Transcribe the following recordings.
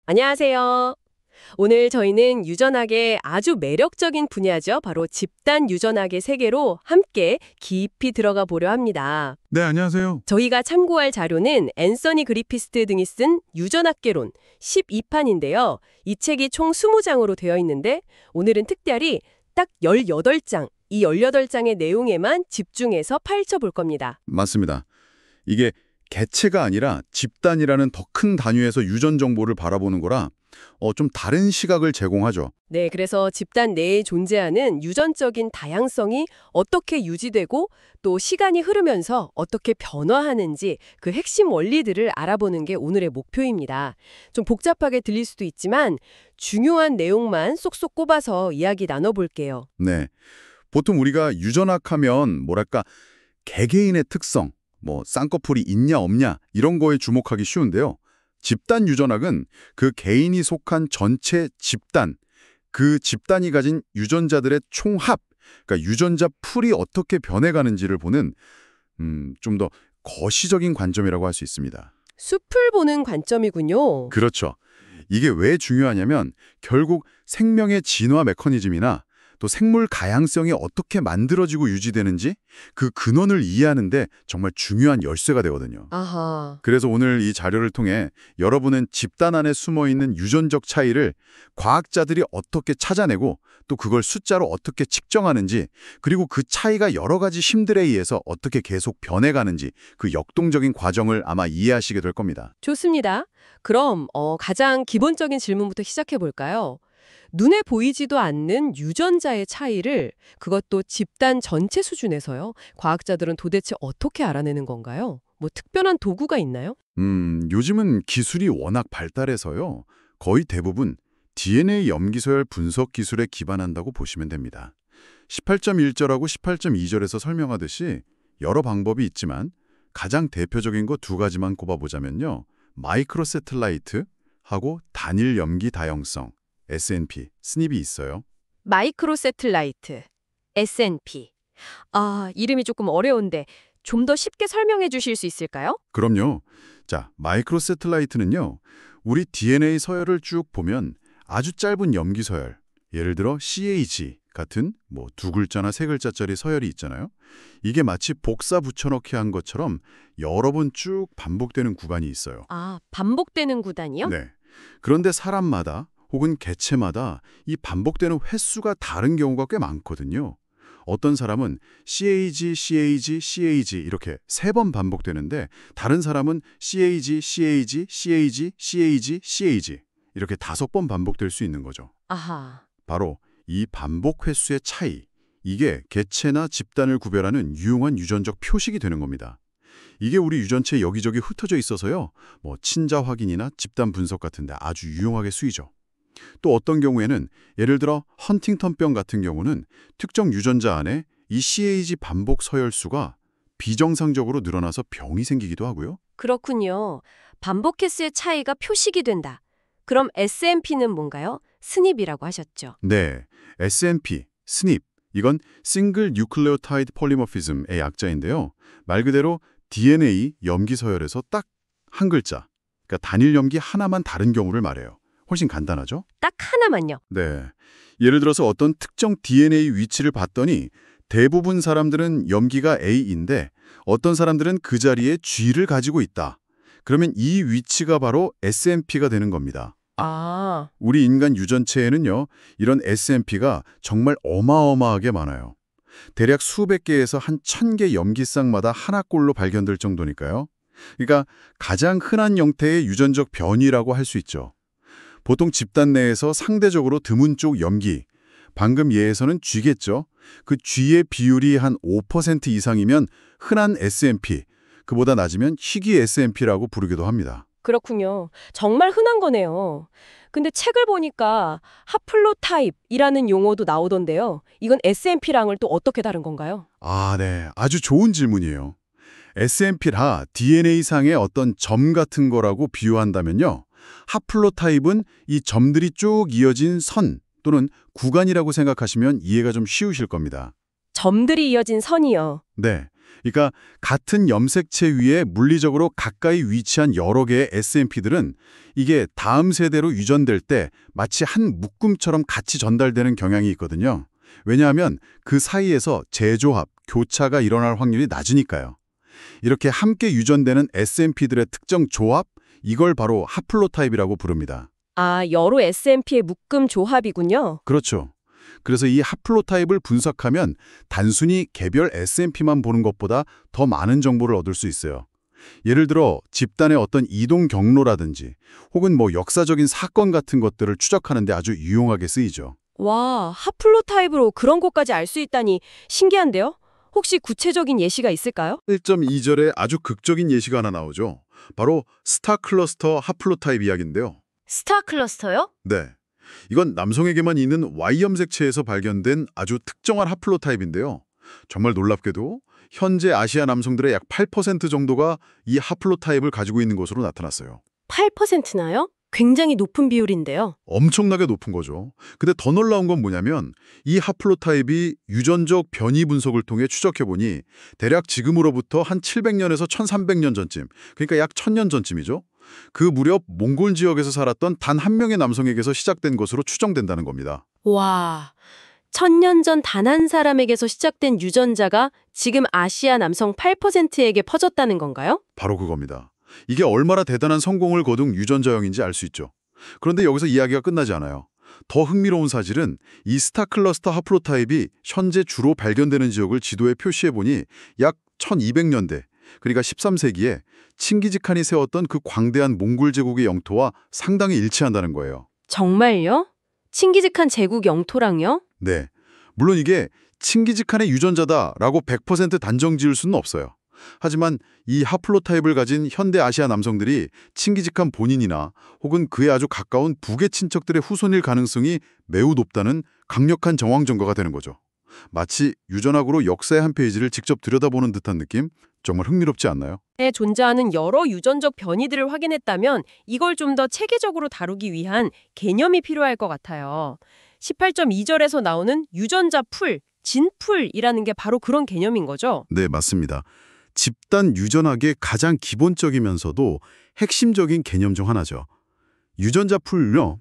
안녕하세요. 오늘 저희는 유전학의 아주 매력적인 분야죠. 바로 집단 유전학의 세계로 함께 깊이 들어가 보려 합니다. 네, 안녕하세요. 저희가 참고할 자료는 앤서니 그리피스트 등이 쓴 유전학개론 12판인데요. 이 책이 총 20장으로 되어 있는데 오늘은 특별히 딱 18장, 이 18장의 내용에만 집중해서 파헤쳐 볼 겁니다. 맞습니다. 이게 개체가 아니라 집단이라는 더 큰 단위에서 유전 정보를 바라보는 거라 좀 다른 시각을 제공하죠. 네, 그래서 집단 내에 존재하는 유전적인 다양성이 어떻게 유지되고 또 시간이 흐르면서 어떻게 변화하는지 그 핵심 원리들을 알아보는 게 오늘의 목표입니다. 좀 복잡하게 들릴 수도 있지만 중요한 내용만 쏙쏙 꼽아서 이야기 나눠볼게요. 네. 보통 우리가 유전학 하면 뭐랄까 개개인의 특성, 쌍꺼풀이 있냐 없냐 이런 거에 주목하기 쉬운데요. 집단 유전학은 그 개인이 속한 전체 집단, 그 집단이 가진 유전자들의 총합, 그러니까 유전자 풀이 어떻게 변해가는지를 보는 좀 더 거시적인 관점이라고 할 수 있습니다. 숲을 보는 관점이군요. 그렇죠. 이게 왜 중요하냐면 결국 생명의 진화 메커니즘이나 또 생물 다양성이 어떻게 만들어지고 유지되는지 그 근원을 이해하는데 정말 중요한 열쇠가 되거든요. 아하. 그래서 오늘 이 자료를 통해 여러분은 집단 안에 숨어있는 유전적 차이를 과학자들이 어떻게 찾아내고 또 그걸 숫자로 어떻게 측정하는지 그리고 그 차이가 여러 가지 힘들에 의해서 어떻게 계속 변해가는지 그 역동적인 과정을 아마 이해하시게 될 겁니다. 좋습니다. 그럼 가장 기본적인 질문부터 시작해 볼까요? 눈에 보이지도 않는 유전자의 차이를 그것도 집단 전체 수준에서요. 과학자들은 도대체 어떻게 알아내는 건가요? 뭐 특별한 도구가 있나요? 요즘은 기술이 워낙 발달해서요. 거의 대부분 DNA 염기서열 분석 기술에 기반한다고 보시면 됩니다. 18.1절하고 18.2절에서 설명하듯이 여러 방법이 있지만 가장 대표적인 거 두 가지만 꼽아보자면요. 마이크로세틀라이트하고 단일 염기 다형성, SNP, SNP이 있어요. 마이크로세틀라이트, SNP. 아, 이름이 조금 어려운데 좀 더 쉽게 설명해 주실 수 있을까요? 그럼요. 자, 마이크로세틀라이트는요. 우리 DNA 서열을 쭉 보면 아주 짧은 염기 서열, 예를 들어 CAG 같은 두 글자나 세 글자짜리 서열이 있잖아요. 이게 마치 복사 붙여넣기 한 것처럼 여러 번 쭉 반복되는 구간이 있어요. 아, 반복되는 구단이요? 네. 그런데 사람마다 혹은 개체마다 이 반복되는 횟수가 다른 경우가 꽤 많거든요. 어떤 사람은 CAG, CAG, CAG 이렇게 3번 반복되는데 다른 사람은 CAG, CAG, CAG, CAG, CAG 이렇게 5번 반복될 수 있는 거죠. 아하. 바로 이 반복 횟수의 차이, 이게 개체나 집단을 구별하는 유용한 유전적 표식이 되는 겁니다. 이게 우리 유전체에 여기저기 흩어져 있어서요. 친자 확인이나 집단 분석 같은 데 아주 유용하게 쓰이죠. 또 어떤 경우에는 예를 들어 헌팅턴병 같은 경우는 특정 유전자 안에 이 CAG 반복 서열수가 비정상적으로 늘어나서 병이 생기기도 하고요. 그렇군요. 반복 횟수의 차이가 표식이 된다. 그럼 SNP는 뭔가요? 스닙이라고 하셨죠. 네, SNP, SNP, 이건 싱글 뉴클레오타이드 폴리모피즘의 약자인데요. 말 그대로 DNA 염기 서열에서 딱 한 글자, 그러니까 단일 염기 하나만 다른 경우를 말해요. 훨씬 간단하죠? 딱 하나만요. 네. 예를 들어서 어떤 특정 DNA 위치를 봤더니 대부분 사람들은 염기가 A인데 어떤 사람들은 그 자리에 G를 가지고 있다. 그러면 이 위치가 바로 SNP가 되는 겁니다. 아, 우리 인간 유전체에는요, 이런 SNP가 정말 어마어마하게 많아요. 대략 수백 개에서 한 1000개 염기쌍마다 하나꼴로 발견될 정도니까요. 그러니까 가장 흔한 형태의 유전적 변이라고 할 수 있죠. 보통 집단 내에서 상대적으로 드문 쪽 염기, 방금 예에서는 G겠죠. 그 G의 비율이 한 5% 이상이면 흔한 SNP, 그보다 낮으면 희귀 SNP라고 부르기도 합니다. 그렇군요. 정말 흔한 거네요. 근데 책을 보니까 하플로타입이라는 용어도 나오던데요. 이건 SNP랑을 또 어떻게 다른 건가요? 아, 네. 아주 좋은 질문이에요. SNP라 DNA상의 어떤 점 같은 거라고 비유한다면요. 하플로타입은 이 점들이 쭉 이어진 선 또는 구간이라고 생각하시면 이해가 좀 쉬우실 겁니다. 점들이 이어진 선이요. 네. 그러니까 같은 염색체 위에 물리적으로 가까이 위치한 여러 개의 SNP들은 이게 다음 세대로 유전될 때 마치 한 묶음처럼 같이 전달되는 경향이 있거든요. 왜냐하면 그 사이에서 재조합, 교차가 일어날 확률이 낮으니까요. 이렇게 함께 유전되는 SNP들의 특정 조합, 이걸 바로 하플로타입이라고 부릅니다. 아, 여러 SNP의 묶음 조합이군요. 그렇죠. 그래서 이 하플로타입을 분석하면 단순히 개별 SNP만 보는 것보다 더 많은 정보를 얻을 수 있어요. 예를 들어 집단의 어떤 이동 경로라든지 혹은 역사적인 사건 같은 것들을 추적하는 데 아주 유용하게 쓰이죠. 와, 하플로타입으로 그런 것까지 알 수 있다니 신기한데요? 혹시 구체적인 예시가 있을까요? 1.2절에 아주 극적인 예시가 하나 나오죠. 바로 스타 클러스터 하플로타입 이야기인데요. 스타 클러스터요? 네. 이건 남성에게만 있는 Y 염색체에서 발견된 아주 특정한 하플로타입인데요. 정말 놀랍게도 현재 아시아 남성들의 약 8% 정도가 이 하플로타입을 가지고 있는 것으로 나타났어요. 8%나요? 굉장히 높은 비율인데요. 엄청나게 높은 거죠. 근데 더 놀라운 건 뭐냐면 이 하플로타입이 유전적 변이 분석을 통해 추적해보니 대략 지금으로부터 한 700년에서 1300년 전쯤, 그러니까 약 1000년 전쯤이죠. 그 무렵 몽골 지역에서 살았던 단 한 명의 남성에게서 시작된 것으로 추정된다는 겁니다. 와, 1000년 전 단 한 사람에게서 시작된 유전자가 지금 아시아 남성 8%에게 퍼졌다는 건가요? 바로 그겁니다. 이게 얼마나 대단한 성공을 거둔 유전자형인지 알 수 있죠. 그런데 여기서 이야기가 끝나지 않아요. 더 흥미로운 사실은 이 스타 클러스터 하플로타입이 현재 주로 발견되는 지역을 지도에 표시해보니 약 1200년대, 그러니까 13세기에 칭기즈칸이 세웠던 그 광대한 몽골 제국의 영토와 상당히 일치한다는 거예요. 정말요? 칭기즈칸 제국 영토랑요? 네. 물론 이게 칭기즈칸의 유전자다라고 100% 단정 지을 수는 없어요. 하지만 이 하플로타입을 가진 현대 아시아 남성들이 칭기즈칸 본인이나 혹은 그에 아주 가까운 북의 친척들의 후손일 가능성이 매우 높다는 강력한 정황 증거가 되는 거죠. 마치 유전학으로 역사의 한 페이지를 직접 들여다보는 듯한 느낌? 정말 흥미롭지 않나요? 에 존재하는 여러 유전적 변이들을 확인했다면 이걸 좀 더 체계적으로 다루기 위한 개념이 필요할 것 같아요. 18.2절에서 나오는 유전자 풀, 진풀이라는 게 바로 그런 개념인 거죠. 네, 맞습니다. 집단 유전학의 가장 기본적이면서도 핵심적인 개념 중 하나죠. 유전자 풀요.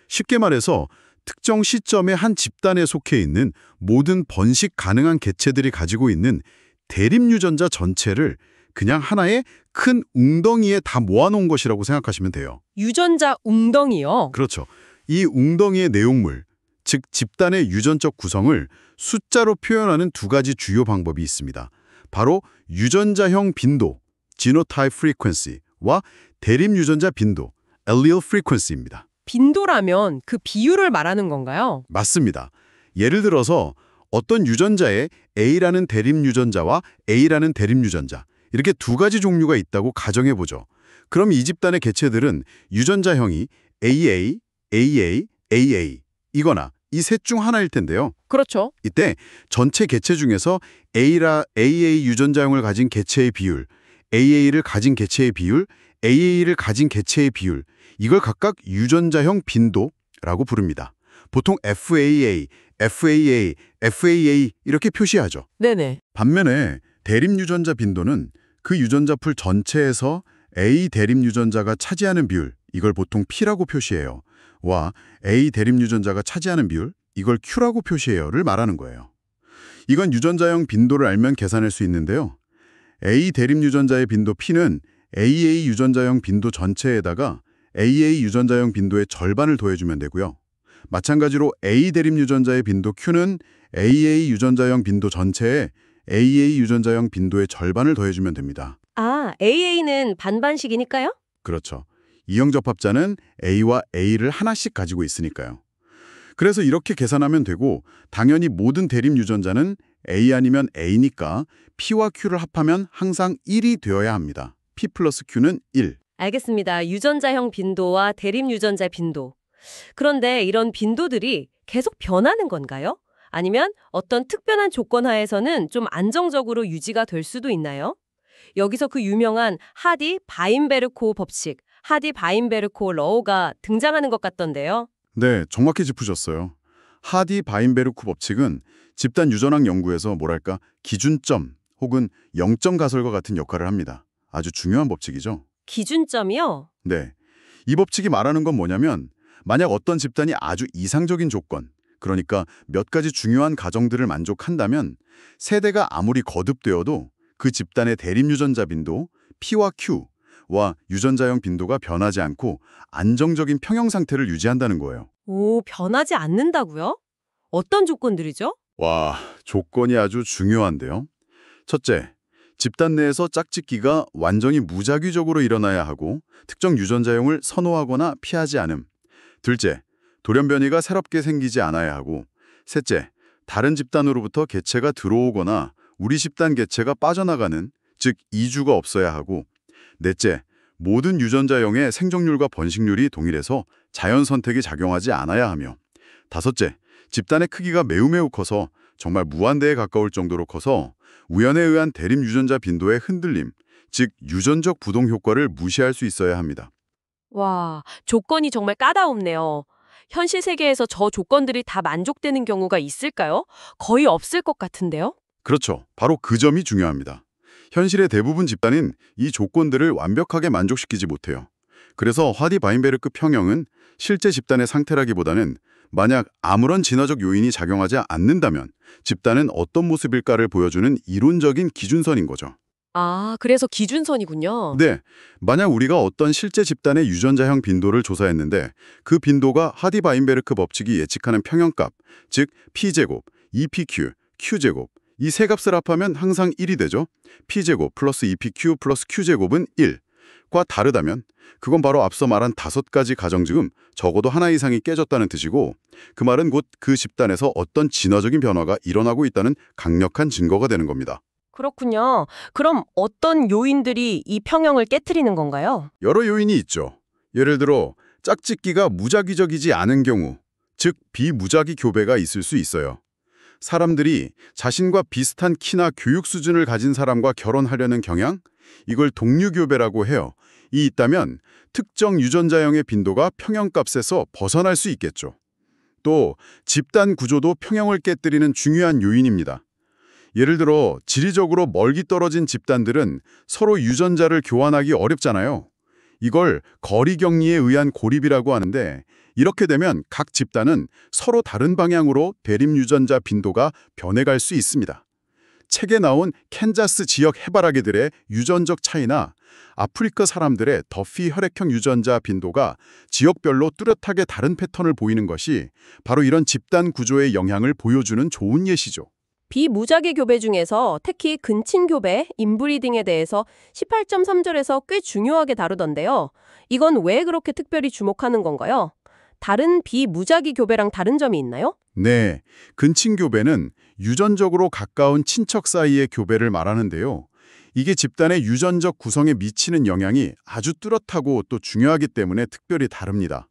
쉽게 말해서 특정 시점에 한 집단에 속해 있는 모든 번식 가능한 개체들이 가지고 있는 대립 유전자 전체를 그냥 하나의 큰 웅덩이에 다 모아놓은 것이라고 생각하시면 돼요. 유전자 웅덩이요. 그렇죠. 이 웅덩이의 내용물, 즉 집단의 유전적 구성을 숫자로 표현하는 두 가지 주요 방법이 있습니다. 바로 유전자형 빈도, genotype frequency와 대립 유전자 빈도, allele frequency입니다. 빈도라면 그 비율을 말하는 건가요? 맞습니다. 예를 들어서 어떤 유전자에 A라는 대립 유전자와 A라는 대립 유전자, 이렇게 두 가지 종류가 있다고 가정해보죠. 그럼 이 집단의 개체들은 유전자형이 AA, AA, AA 이거나 이 셋 중 하나일 텐데요. 그렇죠. 이때 전체 개체 중에서 AA 유전자형을 가진 개체의 비율, AA를 가진 개체의 비율, AA를 가진 개체의 비율, 이걸 각각 유전자형 빈도라고 부릅니다. 보통 FAA, FAA, FAA 이렇게 표시하죠. 네네. 반면에 대립 유전자 빈도는 그 유전자 풀 전체에서 A 대립 유전자가 차지하는 비율, 이걸 보통 P라고 표시해요. 와 A 대립 유전자가 차지하는 비율, 이걸 Q라고 표시해요를 말하는 거예요. 이건 유전자형 빈도를 알면 계산할 수 있는데요. A 대립 유전자의 빈도 P는 AA 유전자형 빈도 전체에다가 AA 유전자형 빈도의 절반을 더해주면 되고요. 마찬가지로 A 대립 유전자의 빈도 Q는 AA 유전자형 빈도 전체에 AA 유전자형 빈도의 절반을 더해주면 됩니다. 아, AA는 반반씩이니까요? 그렇죠. 이형 접합자는 A와 A를 하나씩 가지고 있으니까요. 그래서 이렇게 계산하면 되고 당연히 모든 대립 유전자는 A 아니면 A니까 P와 Q를 합하면 항상 1이 되어야 합니다. P 플러스 Q는 1. 알겠습니다. 유전자형 빈도와 대립 유전자 빈도. 그런데 이런 빈도들이 계속 변하는 건가요? 아니면 어떤 특별한 조건 하에서는 좀 안정적으로 유지가 될 수도 있나요? 여기서 그 유명한 하디-바임베르코 법칙, 하디-바임베르코 러우가 등장하는 것 같던데요. 네, 정확히 짚으셨어요. 하디-바임베르크 법칙은 집단 유전학 연구에서 뭐랄까 기준점, 혹은 영점 가설과 같은 역할을 합니다. 아주 중요한 법칙이죠. 기준점이요? 네. 이 법칙이 말하는 건 뭐냐면 만약 어떤 집단이 아주 이상적인 조건, 그러니까 몇 가지 중요한 가정들을 만족한다면 세대가 아무리 거듭되어도 그 집단의 대립유전자 빈도 P와 Q와 유전자형 빈도가 변하지 않고 안정적인 평형 상태를 유지한다는 거예요. 오, 변하지 않는다고요? 어떤 조건들이죠? 와, 조건이 아주 중요한데요. 첫째, 집단 내에서 짝짓기가 완전히 무작위적으로 일어나야 하고 특정 유전자형을 선호하거나 피하지 않음. 둘째, 돌연변이가 새롭게 생기지 않아야 하고 셋째, 다른 집단으로부터 개체가 들어오거나 우리 집단 개체가 빠져나가는, 즉 이주가 없어야 하고 넷째, 모든 유전자형의 생존율과 번식률이 동일해서 자연 선택이 작용하지 않아야 하며 다섯째, 집단의 크기가 매우 커서 정말 무한대에 가까울 정도로 커서 우연에 의한 대립 유전자 빈도의 흔들림, 즉 유전적 부동 효과를 무시할 수 있어야 합니다. 와, 조건이 정말 까다롭네요. 현실 세계에서 저 조건들이 다 만족되는 경우가 있을까요? 거의 없을 것 같은데요? 그렇죠. 바로 그 점이 중요합니다. 현실의 대부분 집단은 이 조건들을 완벽하게 만족시키지 못해요. 그래서 하디-바인베르크 평형은 실제 집단의 상태라기보다는 만약 아무런 진화적 요인이 작용하지 않는다면 집단은 어떤 모습일까를 보여주는 이론적인 기준선인 거죠. 아, 그래서 기준선이군요. 네, 만약 우리가 어떤 실제 집단의 유전자형 빈도를 조사했는데 그 빈도가 하디-바인베르크 법칙이 예측하는 평형값, 즉 P제곱, EPQ, Q제곱 이 세 값을 합하면 항상 1이 되죠. P제곱 플러스 EPQ 플러스 Q제곱은 1과 다르다면 그건 바로 앞서 말한 5가지 가정 중 적어도 하나 이상이 깨졌다는 뜻이고 그 말은 곧 그 집단에서 어떤 진화적인 변화가 일어나고 있다는 강력한 증거가 되는 겁니다. 그렇군요. 그럼 어떤 요인들이 이 평형을 깨트리는 건가요? 여러 요인이 있죠. 예를 들어 짝짓기가 무작위적이지 않은 경우, 즉 비무작위 교배가 있을 수 있어요. 사람들이 자신과 비슷한 키나 교육 수준을 가진 사람과 결혼하려는 경향? 이걸 동류교배라고 해요. 이 있다면 특정 유전자형의 빈도가 평형값에서 벗어날 수 있겠죠. 또 집단 구조도 평형을 깨뜨리는 중요한 요인입니다. 예를 들어 지리적으로 멀리 떨어진 집단들은 서로 유전자를 교환하기 어렵잖아요. 이걸 거리격리에 의한 고립이라고 하는데 이렇게 되면 각 집단은 서로 다른 방향으로 대립 유전자 빈도가 변해갈 수 있습니다. 책에 나온 캔자스 지역 해바라기들의 유전적 차이나 아프리카 사람들의 더피 혈액형 유전자 빈도가 지역별로 뚜렷하게 다른 패턴을 보이는 것이 바로 이런 집단 구조의 영향을 보여주는 좋은 예시죠. 비무작위 교배 중에서 특히 근친 교배, 인브리딩에 대해서 18.3절에서 꽤 중요하게 다루던데요. 이건 왜 그렇게 특별히 주목하는 건가요? 다른 비무작위 교배랑 다른 점이 있나요? 네, 근친교배는 유전적으로 가까운 친척 사이의 교배를 말하는데요. 이게 집단의 유전적 구성에 미치는 영향이 아주 뚜렷하고 또 중요하기 때문에 특별히 다릅니다.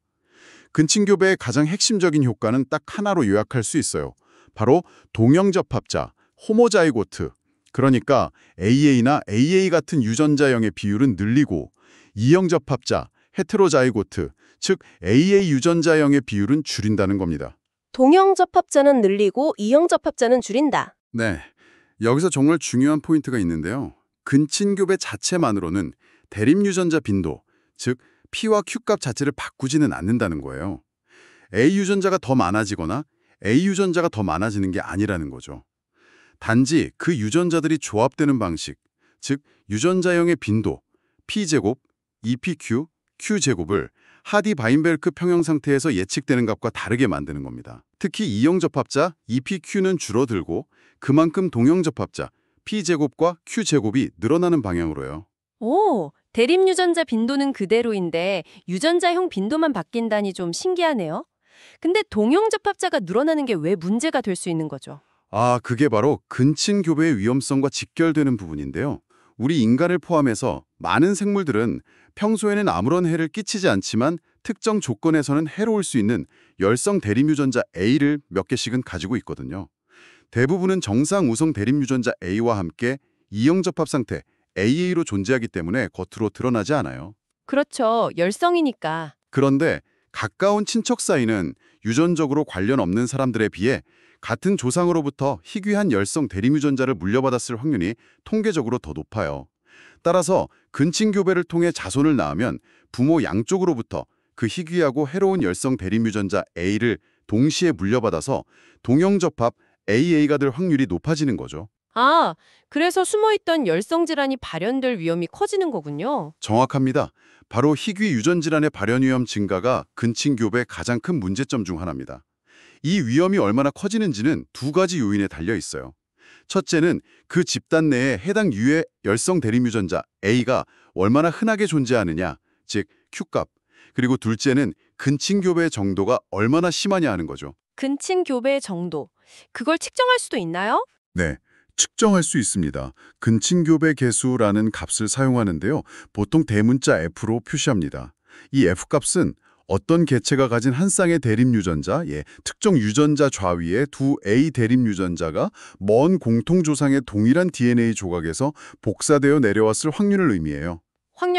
근친교배의 가장 핵심적인 효과는 딱 하나로 요약할 수 있어요. 바로 동형접합자, 호모자이고트, 그러니까 AA나 AA 같은 유전자형의 비율은 늘리고 이형접합자, 헤테로자이고트, 즉 AA 유전자형의 비율은 줄인다는 겁니다. 동형접합자는 늘리고 이형접합자는 줄인다. 네, 여기서 정말 중요한 포인트가 있는데요. 근친교배 자체만으로는 대립 유전자 빈도, 즉 P와 Q값 자체를 바꾸지는 않는다는 거예요. A 유전자가 더 많아지거나 A 유전자가 더 많아지는 게 아니라는 거죠. 단지 그 유전자들이 조합되는 방식, 즉 유전자형의 빈도, P제곱, EPQ, Q제곱을 하디-바인베르크 평형 상태에서 예측되는 값과 다르게 만드는 겁니다. 특히 이형접합자, EPQ는 줄어들고 그만큼 동형접합자, P제곱과 Q제곱이 늘어나는 방향으로요. 오, 대립 유전자 빈도는 그대로인데 유전자형 빈도만 바뀐다니 좀 신기하네요. 근데 동형접합자가 늘어나는 게 왜 문제가 될 수 있는 거죠? 그게 바로 근친교배의 위험성과 직결되는 부분인데요. 우리 인간을 포함해서 많은 생물들은 평소에는 아무런 해를 끼치지 않지만 특정 조건에서는 해로울 수 있는 열성 대립 유전자 A를 몇 개씩은 가지고 있거든요. 대부분은 정상 우성 대립 유전자 A와 함께 이형접합 상태 AA로 존재하기 때문에 겉으로 드러나지 않아요. 그렇죠. 열성이니까. 그런데 가까운 친척 사이는 유전적으로 관련 없는 사람들에 비해 같은 조상으로부터 희귀한 열성 대립유전자를 물려받았을 확률이 통계적으로 더 높아요. 따라서 근친교배를 통해 자손을 낳으면 부모 양쪽으로부터 그 희귀하고 해로운 열성 대립유전자 A를 동시에 물려받아서 동형접합 AA가 될 확률이 높아지는 거죠. 아, 그래서 숨어있던 열성질환이 발현될 위험이 커지는 거군요. 정확합니다. 바로 희귀 유전질환의 발현 위험 증가가 근친교배의 가장 큰 문제점 중 하나입니다. 이 위험이 얼마나 커지는지는 두 가지 요인에 달려 있어요. 첫째는 그 집단 내에 해당 유의 열성 대립유전자 A가 얼마나 흔하게 존재하느냐, 즉 Q값. 그리고 둘째는 근친교배의 정도가 얼마나 심하냐 하는 거죠. 근친교배의 정도, 그걸 측정할 수도 있나요? 네, 측정할 수 있습니다. 근친교배 계수라는 값을 사용하는데요. 보통 대문자 F로 표시합니다. 이 F값은 어떤 개체가 가진 한 쌍의 대립유전자, 특정 유전자 좌위에 두 A 대립유전자가 먼 공통조상의 동일한 DNA 조각에서 복사되어 내려왔을 확률을 의미해요.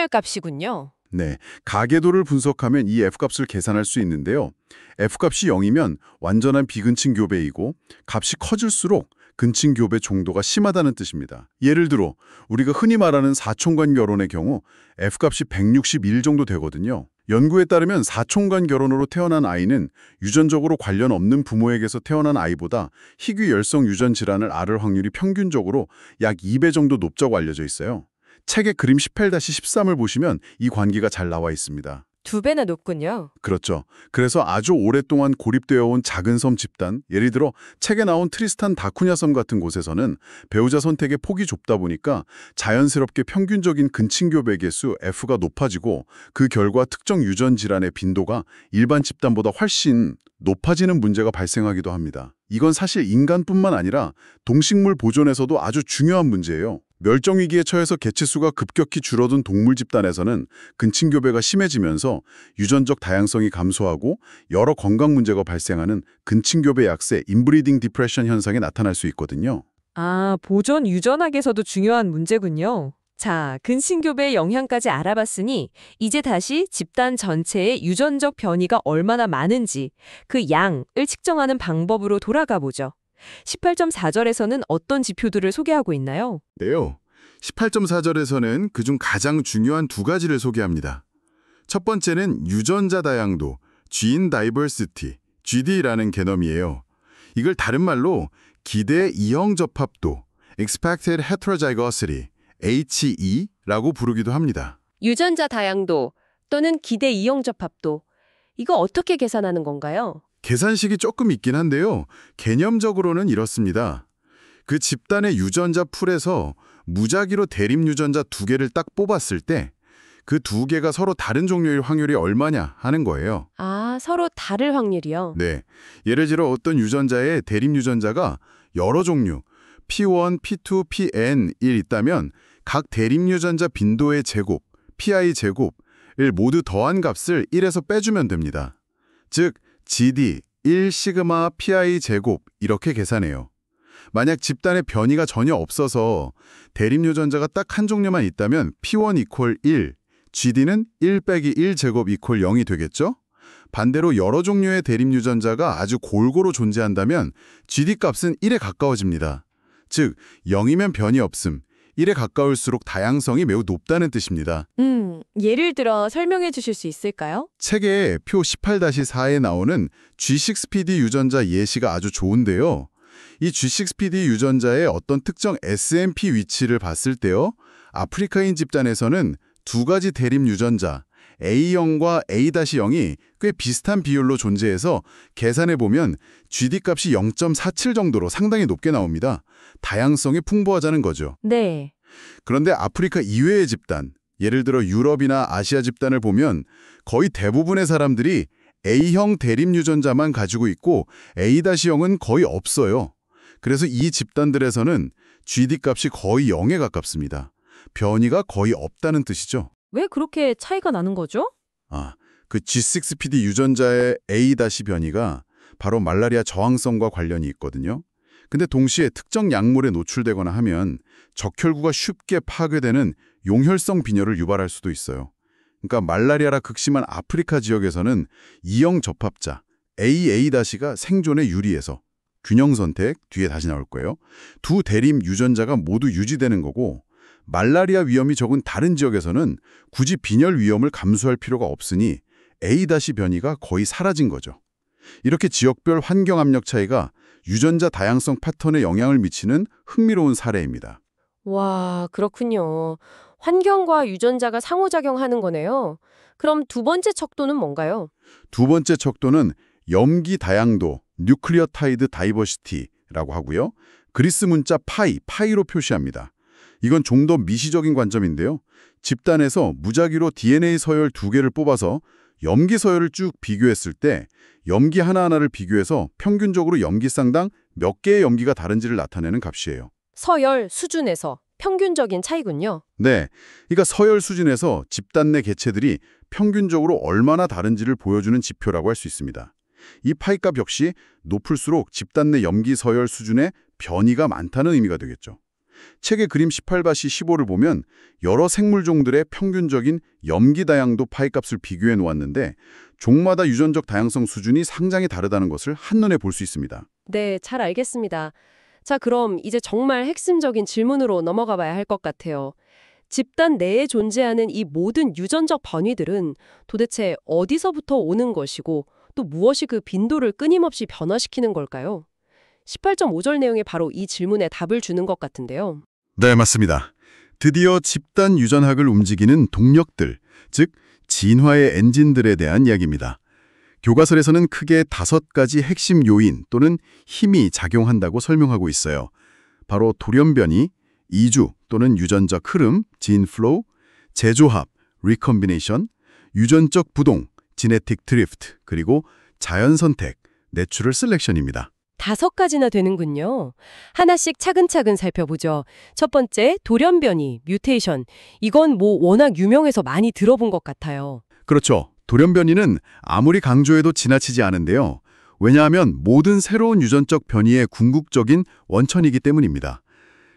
확률값이군요. 네, 가계도를 분석하면 이 F값을 계산할 수 있는데요. F값이 0이면 완전한 비근친교배이고 값이 커질수록 근친교배 정도가 심하다는 뜻입니다. 예를 들어 우리가 흔히 말하는 사촌간 결혼의 경우 F값이 161 정도 되거든요. 연구에 따르면 사촌간 결혼으로 태어난 아이는 유전적으로 관련 없는 부모에게서 태어난 아이보다 희귀 열성 유전 질환을 앓을 확률이 평균적으로 약 2배 정도 높다고 알려져 있어요. 책의 그림 18-13을 보시면 이 관계가 잘 나와 있습니다. 2배나 높군요. 그렇죠. 그래서 아주 오랫동안 고립되어 온 작은 섬 집단, 예를 들어 책에 나온 트리스탄 다쿠냐 섬 같은 곳에서는 배우자 선택의 폭이 좁다 보니까 자연스럽게 평균적인 근친교배 개수 F가 높아지고 그 결과 특정 유전 질환의 빈도가 일반 집단보다 훨씬 높아지는 문제가 발생하기도 합니다. 이건 사실 인간뿐만 아니라 동식물 보존에서도 아주 중요한 문제예요. 멸종위기에 처해서 개체수가 급격히 줄어든 동물 집단에서는 근친교배가 심해지면서 유전적 다양성이 감소하고 여러 건강 문제가 발생하는 근친교배 약세, 인브리딩 디프레션 현상이 나타날 수 있거든요. 아, 보존 유전학에서도 중요한 문제군요. 자, 근친교배의 영향까지 알아봤으니 이제 다시 집단 전체의 유전적 변이가 얼마나 많은지 그 양을 측정하는 방법으로 돌아가 보죠. 18.4절에서는 어떤 지표들을 소개하고 있나요? 네요. 18.4절에서는 그중 가장 중요한 두 가지를 소개합니다. 첫 번째는 유전자 다양도, Gene Diversity, GD라는 개념이에요. 이걸 다른 말로 기대 이형 접합도, Expected Heterozygosity, HE라고 부르기도 합니다. 유전자 다양도 또는 기대 이형 접합도, 이거 어떻게 계산하는 건가요? 계산식이 조금 있긴 한데요. 개념적으로는 이렇습니다. 그 집단의 유전자 풀에서 무작위로 대립 유전자 2개를 딱 뽑았을 때 그 2개가 서로 다른 종류일 확률이 얼마냐 하는 거예요. 아, 서로 다를 확률이요? 네, 예를 들어 어떤 유전자의 대립 유전자가 여러 종류 P1, P2, PN1 있다면 각 대립 유전자 빈도의 제곱, PI 제곱을 모두 더한 값을 1에서 빼주면 됩니다. 즉 GD 1 시그마 PI 제곱 이렇게 계산해요. 만약 집단에 변이가 전혀 없어서 대립 유전자가 딱 한 종류만 있다면 P1 이퀄 1, GD는 1 빼기 1 제곱 이퀄 0이 되겠죠? 반대로 여러 종류의 대립 유전자가 아주 골고루 존재한다면 GD 값은 1에 가까워집니다. 즉 0이면 변이 없음, 1에 가까울수록 다양성이 매우 높다는 뜻입니다. 예를 들어 설명해 주실 수 있을까요? 책의 표 18-4에 나오는 G6PD 유전자 예시가 아주 좋은데요. 이 G6PD 유전자의 어떤 특정 SNP 위치를 봤을 때요. 아프리카인 집단에서는 두 가지 대립 유전자 A0과 A-0이 꽤 비슷한 비율로 존재해서 계산해보면 GD 값이 0.47 정도로 상당히 높게 나옵니다. 다양성이 풍부하다는 거죠. 네. 그런데 아프리카 이외의 집단, 예를 들어 유럽이나 아시아 집단을 보면 거의 대부분의 사람들이 A형 대립 유전자만 가지고 있고 A-형은 거의 없어요. 그래서 이 집단들에서는 GD 값이 거의 0에 가깝습니다. 변이가 거의 없다는 뜻이죠. 왜 그렇게 차이가 나는 거죠? 그 G6PD 유전자의 A- 변이가 바로 말라리아 저항성과 관련이 있거든요. 근데 동시에 특정 약물에 노출되거나 하면 적혈구가 쉽게 파괴되는 용혈성 빈혈을 유발할 수도 있어요. 그러니까 말라리아라 극심한 아프리카 지역에서는 E형 접합자 AA-가 생존에 유리해서 균형 선택, 뒤에 다시 나올 거예요. 두 대립 유전자가 모두 유지되는 거고 말라리아 위험이 적은 다른 지역에서는 굳이 빈혈 위험을 감수할 필요가 없으니 A- 변이가 거의 사라진 거죠. 이렇게 지역별 환경 압력 차이가 유전자 다양성 패턴에 영향을 미치는 흥미로운 사례입니다. 와, 그렇군요. 환경과 유전자가 상호작용하는 거네요. 그럼 두 번째 척도는 뭔가요? 두 번째 척도는 염기 다양도, 뉴클리어타이드 다이버시티라고 하고요. 그리스 문자 파이로 표시합니다. 이건 좀 더 미시적인 관점인데요. 집단에서 무작위로 DNA 서열 2개를 뽑아서 염기 서열을 쭉 비교했을 때 염기 하나하나를 비교해서 평균적으로 염기쌍당 몇 개의 염기가 다른지를 나타내는 값이에요. 서열 수준에서 평균적인 차이군요. 네, 그러니까 서열 수준에서 집단 내 개체들이 평균적으로 얼마나 다른지를 보여주는 지표라고 할 수 있습니다. 이 파이값 역시 높을수록 집단 내 염기 서열 수준에 변이가 많다는 의미가 되겠죠. 책의 그림 18-15를 보면 여러 생물종들의 평균적인 염기 다양도 파이값을 비교해 놓았는데 종마다 유전적 다양성 수준이 상당히 다르다는 것을 한눈에 볼 수 있습니다. 네, 잘 알겠습니다. 자, 그럼 이제 정말 핵심적인 질문으로 넘어가 봐야 할 것 같아요. 집단 내에 존재하는 이 모든 유전적 변이들은 도대체 어디서부터 오는 것이고 또 무엇이 그 빈도를 끊임없이 변화시키는 걸까요? 18.5절 내용이 바로 이 질문에 답을 주는 것 같은데요. 네, 맞습니다. 드디어 집단 유전학을 움직이는 동력들, 즉 진화의 엔진들에 대한 이야기입니다. 교과서에서는 크게 5가지 핵심 요인 또는 힘이 작용한다고 설명하고 있어요. 바로 돌연변이, 이주 또는 유전적 흐름, 진 플로우, 재조합, 리컴비네이션, 유전적 부동, 지네틱 드리프트, 그리고 자연 선택, 내추럴 셀렉션입니다. 5가지나 되는군요. 하나씩 차근차근 살펴보죠. 첫 번째, 돌연변이, 뮤테이션. 이건 워낙 유명해서 많이 들어본 것 같아요. 그렇죠. 돌연변이는 아무리 강조해도 지나치지 않은데요. 왜냐하면 모든 새로운 유전적 변이의 궁극적인 원천이기 때문입니다.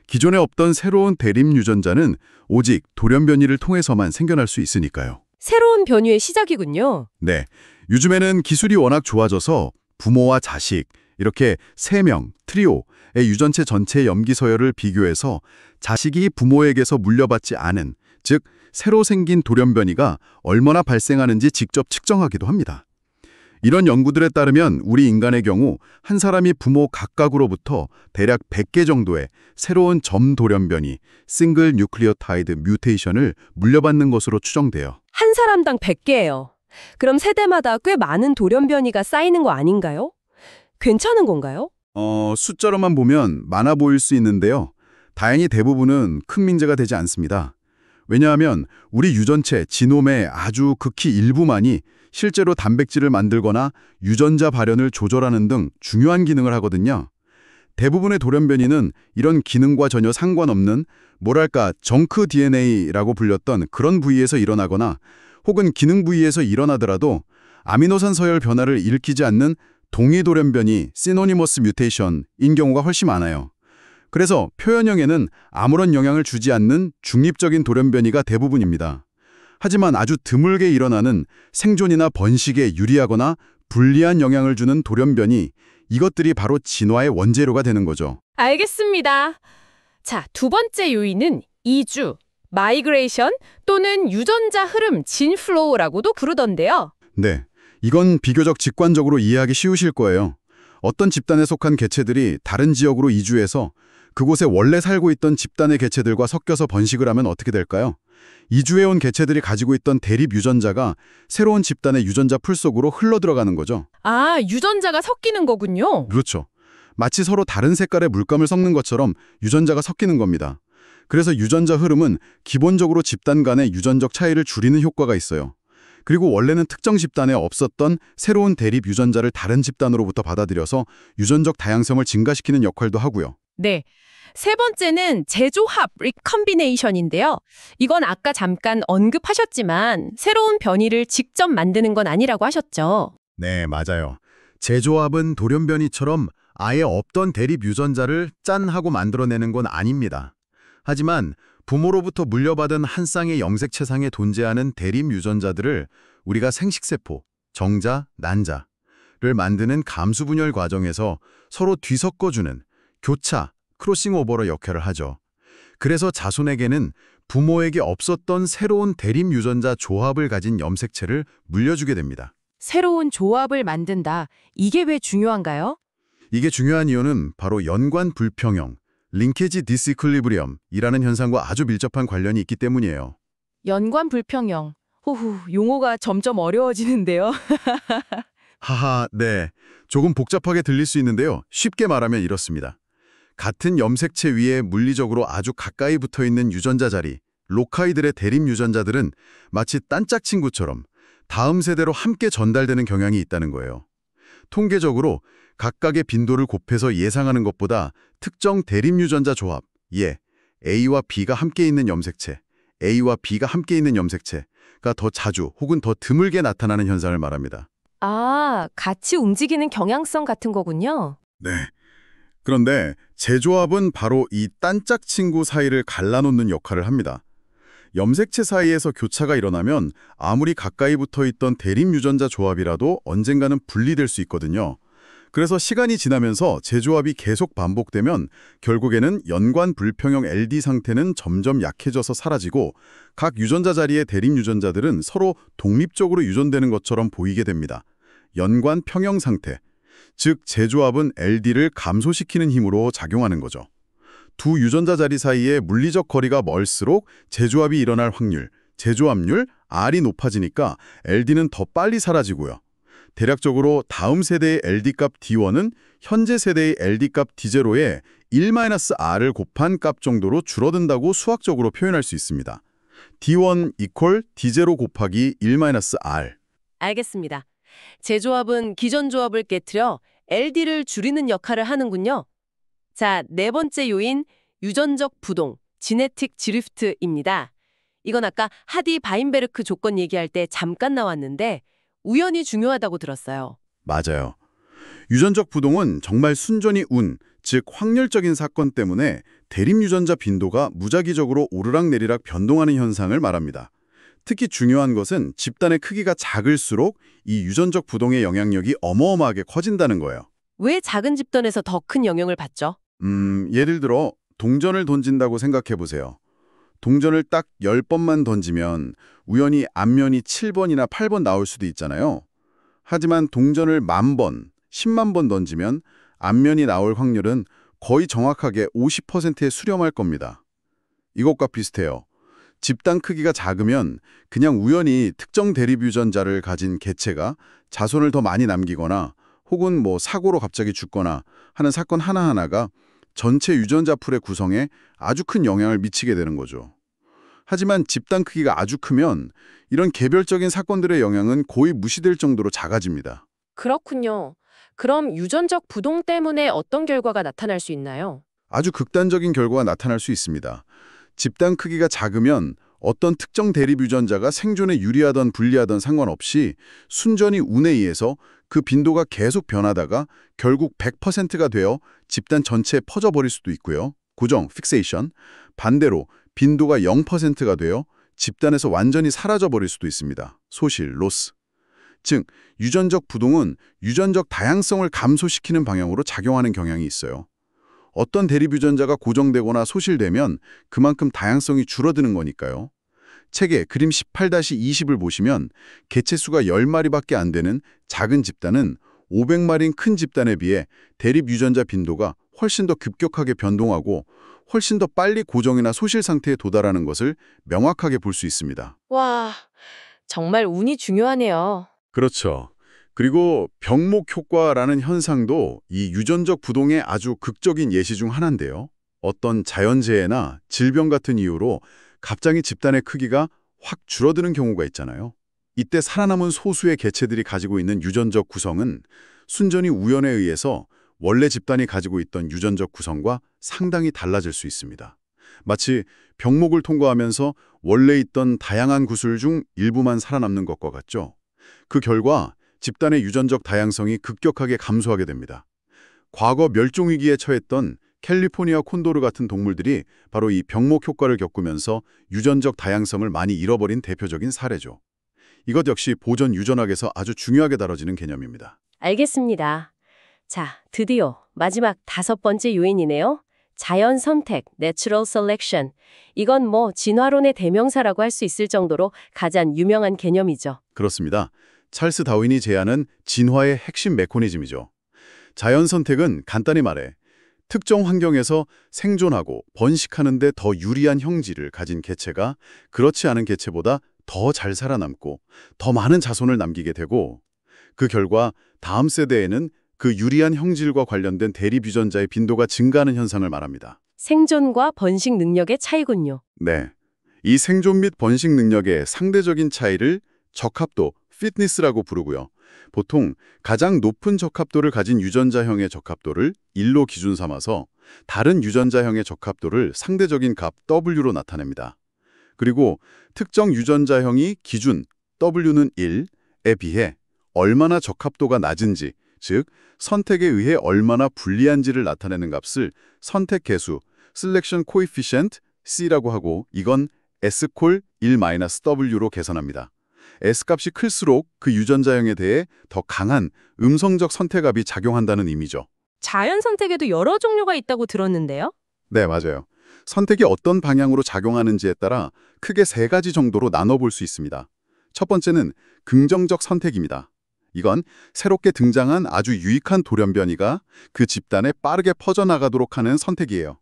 기존에 없던 새로운 대립 유전자는 오직 돌연변이를 통해서만 생겨날 수 있으니까요. 새로운 변이의 시작이군요. 네, 요즘에는 기술이 워낙 좋아져서 부모와 자식, 이렇게 3명, 트리오의 유전체 전체 염기 서열을 비교해서 자식이 부모에게서 물려받지 않은, 즉 새로 생긴 돌연변이가 얼마나 발생하는지 직접 측정하기도 합니다. 이런 연구들에 따르면 우리 인간의 경우 한 사람이 부모 각각으로부터 대략 100개 정도의 새로운 점 돌연변이, 싱글 뉴클리어타이드 뮤테이션을 물려받는 것으로 추정돼요. 한 사람당 100개예요. 그럼 세대마다 꽤 많은 돌연변이가 쌓이는 거 아닌가요? 괜찮은 건가요? 숫자로만 보면 많아 보일 수 있는데요. 다행히 대부분은 큰 문제가 되지 않습니다. 왜냐하면 우리 유전체 지놈의 아주 극히 일부만이 실제로 단백질을 만들거나 유전자 발현을 조절하는 등 중요한 기능을 하거든요. 대부분의 돌연변이는 이런 기능과 전혀 상관없는 뭐랄까 정크 DNA라고 불렸던 그런 부위에서 일어나거나 혹은 기능 부위에서 일어나더라도 아미노산 서열 변화를 일으키지 않는 동위 돌연변이 시노니머스 뮤테이션인 경우가 훨씬 많아요. 그래서 표현형에는 아무런 영향을 주지 않는 중립적인 돌연변이가 대부분입니다. 하지만 아주 드물게 일어나는 생존이나 번식에 유리하거나 불리한 영향을 주는 돌연변이, 이것들이 바로 진화의 원재료가 되는 거죠. 알겠습니다. 자, 두 번째 요인은 이주, 마이그레이션 또는 유전자 흐름, 진플로우라고도 부르던데요. 네, 이건 비교적 직관적으로 이해하기 쉬우실 거예요. 어떤 집단에 속한 개체들이 다른 지역으로 이주해서 그곳에 원래 살고 있던 집단의 개체들과 섞여서 번식을 하면 어떻게 될까요? 이주해온 개체들이 가지고 있던 대립 유전자가 새로운 집단의 유전자 풀 속으로 흘러들어가는 거죠. 아, 유전자가 섞이는 거군요. 그렇죠. 마치 서로 다른 색깔의 물감을 섞는 것처럼 유전자가 섞이는 겁니다. 그래서 유전자 흐름은 기본적으로 집단 간의 유전적 차이를 줄이는 효과가 있어요. 그리고 원래는 특정 집단에 없었던 새로운 대립 유전자를 다른 집단으로부터 받아들여서 유전적 다양성을 증가시키는 역할도 하고요. 네. 세 번째는 재조합, 리컴비네이션인데요. 이건 아까 잠깐 언급하셨지만 새로운 변이를 직접 만드는 건 아니라고 하셨죠. 네, 맞아요. 재조합은 돌연변이처럼 아예 없던 대립 유전자를 짠 하고 만들어내는 건 아닙니다. 하지만 부모로부터 물려받은 한 쌍의 염색체상에 존재하는 대립 유전자들을 우리가 생식세포, 정자, 난자, 만드는 감수 분열 과정에서 서로 뒤섞어주는 교차, 크로싱 오버의 역할을 하죠. 그래서 자손에게는 부모에게 없었던 새로운 대립 유전자 조합을 가진 염색체를 물려주게 됩니다. 새로운 조합을 만든다. 이게 왜 중요한가요? 이게 중요한 이유는 바로 연관 불평형, 링케지 디스이퀄리브리엄이라는 현상과 아주 밀접한 관련이 있기 때문이에요. 연관 불평형. 호후, 용어가 점점 어려워지는데요. 하하, 네. 조금 복잡하게 들릴 수 있는데요. 쉽게 말하면 이렇습니다. 같은 염색체 위에 물리적으로 아주 가까이 붙어있는 유전자 자리, 로카이들의 대립 유전자들은 마치 딴짝 친구처럼 다음 세대로 함께 전달되는 경향이 있다는 거예요. 통계적으로 각각의 빈도를 곱해서 예상하는 것보다 특정 대립 유전자 조합, A와 B가 함께 있는 염색체, A와 B가 함께 있는 염색체가 더 자주 혹은 더 드물게 나타나는 현상을 말합니다. 아, 같이 움직이는 경향성 같은 거군요. 네. 그런데 재조합은 바로 이 딴짝 친구 사이를 갈라놓는 역할을 합니다. 염색체 사이에서 교차가 일어나면 아무리 가까이 붙어있던 대립 유전자 조합이라도 언젠가는 분리될 수 있거든요. 그래서 시간이 지나면서 재조합이 계속 반복되면 결국에는 연관 불평형 LD 상태는 점점 약해져서 사라지고 각 유전자 자리의 대립 유전자들은 서로 독립적으로 유전되는 것처럼 보이게 됩니다. 연관 평형 상태, 즉 재조합은 LD를 감소시키는 힘으로 작용하는 거죠. 두 유전자 자리 사이의 물리적 거리가 멀수록 재조합이 일어날 확률, 재조합률, R이 높아지니까 LD는 더 빨리 사라지고요. 대략적으로 다음 세대의 LD값 D1은 현재 세대의 LD값 D0에 1-R을 곱한 값 정도로 줄어든다고 수학적으로 표현할 수 있습니다. D1 equal D0 곱하기 1-R. 알겠습니다. 재조합은 기존 조합을 깨트려 LD를 줄이는 역할을 하는군요. 자, 네 번째 요인, 유전적 부동, 지네틱 드리프트입니다. 이건 아까 하디 바인베르크 조건 얘기할 때 잠깐 나왔는데 우연이 중요하다고 들었어요. 맞아요. 유전적 부동은 정말 순전히 운, 즉 확률적인 사건 때문에 대립 유전자 빈도가 무작위적으로 오르락내리락 변동하는 현상을 말합니다. 특히 중요한 것은 집단의 크기가 작을수록 이 유전적 부동의 영향력이 어마어마하게 커진다는 거예요. 왜 작은 집단에서 더 큰 영향을 받죠? 예를 들어 동전을 던진다고 생각해 보세요. 동전을 딱 10번만 던지면 우연히 앞면이 7번이나 8번 나올 수도 있잖아요. 하지만 동전을 10,000번, 10만 번 던지면 앞면이 나올 확률은 거의 정확하게 50%에 수렴할 겁니다. 이것과 비슷해요. 집단 크기가 작으면 그냥 우연히 특정 대립 유전자를 가진 개체가 자손을 더 많이 남기거나 혹은 사고로 갑자기 죽거나 하는 사건 하나하나가 전체 유전자 풀의 구성에 아주 큰 영향을 미치게 되는 거죠. 하지만 집단 크기가 아주 크면 이런 개별적인 사건들의 영향은 거의 무시될 정도로 작아집니다. 그렇군요. 그럼 유전적 부동 때문에 어떤 결과가 나타날 수 있나요? 아주 극단적인 결과가 나타날 수 있습니다. 집단 크기가 작으면 어떤 특정 대립 유전자가 생존에 유리하던 불리하던 상관없이 순전히 운에 의해서 그 빈도가 계속 변하다가 결국 100%가 되어 집단 전체에 퍼져버릴 수도 있고요. 고정, 픽세이션. 반대로 빈도가 0%가 되어 집단에서 완전히 사라져버릴 수도 있습니다. 소실, 로스. 즉, 유전적 부동은 유전적 다양성을 감소시키는 방향으로 작용하는 경향이 있어요. 어떤 대립 유전자가 고정되거나 소실되면 그만큼 다양성이 줄어드는 거니까요. 책의 그림 18-20을 보시면 개체 수가 10마리밖에 안 되는 작은 집단은 500마리인 큰 집단에 비해 대립 유전자 빈도가 훨씬 더 급격하게 변동하고 훨씬 더 빨리 고정이나 소실 상태에 도달하는 것을 명확하게 볼 수 있습니다. 와, 정말 운이 중요하네요. 그렇죠. 그리고 병목 효과라는 현상도 이 유전적 부동의 아주 극적인 예시 중 하나인데요. 어떤 자연재해나 질병 같은 이유로 갑자기 집단의 크기가 확 줄어드는 경우가 있잖아요. 이때 살아남은 소수의 개체들이 가지고 있는 유전적 구성은 순전히 우연에 의해서 원래 집단이 가지고 있던 유전적 구성과 상당히 달라질 수 있습니다. 마치 병목을 통과하면서 원래 있던 다양한 구슬 중 일부만 살아남는 것과 같죠. 그 결과 집단의 유전적 다양성이 급격하게 감소하게 됩니다. 과거 멸종위기에 처했던 캘리포니아 콘도르 같은 동물들이 바로 이 병목 효과를 겪으면서 유전적 다양성을 많이 잃어버린 대표적인 사례죠. 이것 역시 보전 유전학에서 아주 중요하게 다뤄지는 개념입니다. 알겠습니다. 자, 드디어 마지막 5번째 요인이네요. 자연 선택, natural selection. 이건 뭐 진화론의 대명사라고 할 수 있을 정도로 가장 유명한 개념이죠. 그렇습니다. 찰스 다윈이 제안한 진화의 핵심 메커니즘이죠. 자연 선택은 간단히 말해 특정 환경에서 생존하고 번식하는 데 더 유리한 형질을 가진 개체가 그렇지 않은 개체보다 더 잘 살아남고 더 많은 자손을 남기게 되고 그 결과 다음 세대에는 그 유리한 형질과 관련된 대립 유전자의 빈도가 증가하는 현상을 말합니다. 생존과 번식 능력의 차이군요. 네. 이 생존 및 번식 능력의 상대적인 차이를 적합도, fitness라고 부르고요. 보통 가장 높은 적합도를 가진 유전자형의 적합도를 1로 기준 삼아서 다른 유전자형의 적합도를 상대적인 값 W로 나타냅니다. 그리고 특정 유전자형이 기준 W는 1에 비해 얼마나 적합도가 낮은지, 즉 선택에 의해 얼마나 불리한지를 나타내는 값을 선택 계수, selection coefficient C라고 하고 이건 S콜 1-W로 계산합니다. S값이 클수록 그 유전자형에 대해 더 강한 음성적 선택압이 작용한다는 의미죠. 자연 선택에도 여러 종류가 있다고 들었는데요. 네, 맞아요. 선택이 어떤 방향으로 작용하는지에 따라 크게 3가지 정도로 나눠볼 수 있습니다. 첫 번째는 긍정적 선택입니다. 이건 새롭게 등장한 아주 유익한 돌연변이가 그 집단에 빠르게 퍼져나가도록 하는 선택이에요.